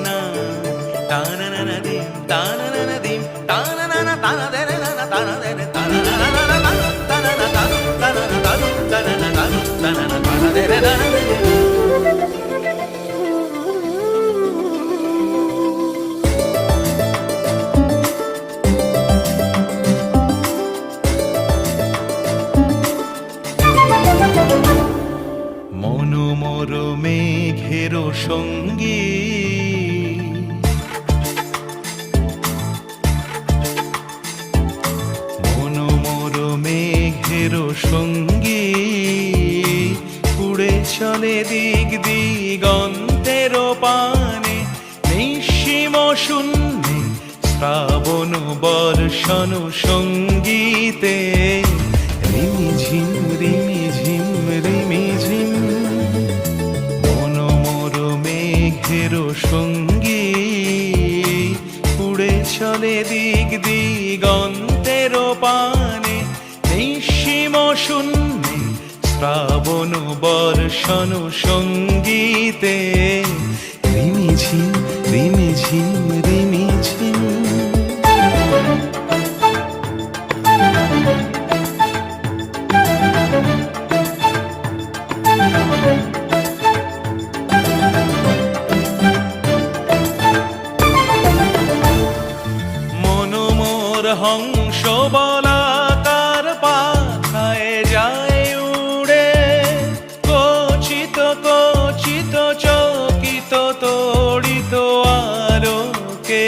না তানা না দিম তানা না দিম তানা না তানা দে না তানা দে তানা না তানা না তানা তানা না তানা তানা না তানা না তানা দে না। মনোমর মেঘের সঙ্গী মনোমর মেঘের সঙ্গী উড়ে চলে দিক দিগন্তের পানে নিঃসীম শূন্যে শ্রাবণ বর্ষণ সঙ্গীতে রিমিঝিম রিমিঝিম রিমিঝিম মনোমর মেঘের সঙ্গী উড়ে চলে দিক দিগন্তের পানে নিঃসীম শূন্যে শ্রাবণ বর্ষণ সঙ্গীতে রিমিঝিম রিমিঝিম রিমিঝিম। মনোমর হংস বলাকার পাখায় যায় উড়ে কচিত কচিত চকিত তড়িত আলোকে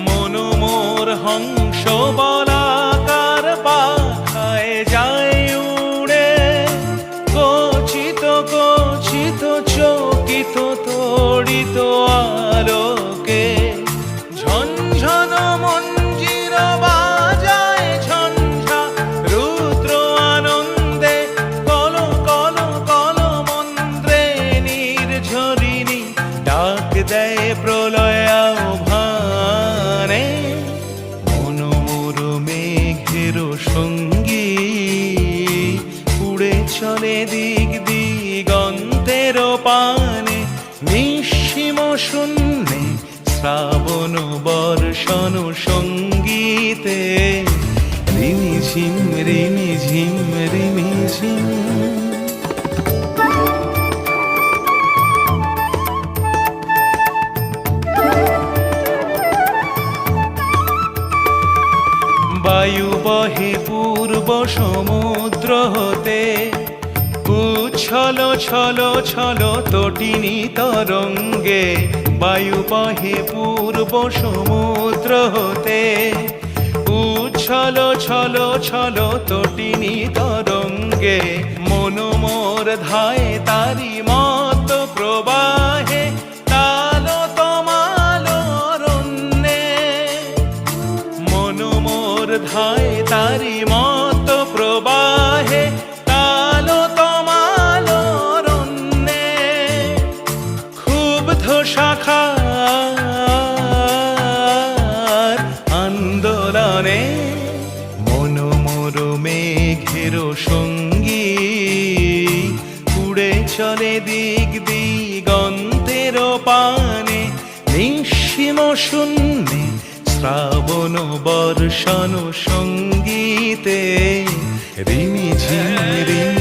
মনোমর হংস বলাকার পাখায় যায় উড়ে কচিত কচিত চকিত তড়িত আলোকে ঝনঝন মঞ্জির বাজায় ঝঞ্ঝা রুদ্র আনন্দে কল কল কল মন্ত্রে নির্ঝরিণী ডাক দেয় প্রলয় আহ্বানে মনোমর মেঘের সঙ্গী উড়ে চলে দিক দিগন্তের পানে নিঃসীম শূন্যে শ্রাবণ বর্ষণ সঙ্গীতে রিমিঝিম রিমিঝিম রিমিঝিম। বায়ু বহে পূর্ব সমুদ্র হতে উচ্ছল ছল ছল তটিনী তরঙ্গে বায়ু বহে পূর্ব সমুদ্র হতে উচ্ছল ছল ছল তটিনী তরঙ্গে মনোমর ধায় তারি মত প্রবাহে তাল তমাল রণ্যে মনোমর ধায় তারি মত প্রবাহে তাল তমাল রণ্যে ক্ষুব্ধ শাখার আন্দোলনে মনোমর মেঘের সঙ্গী উড়ে চলে দিক দিগন্তের পানে নিঃসীম শূন্যে শ্রাবণ বর্ষণ সঙ্গীতে রিমিঝিম রিমি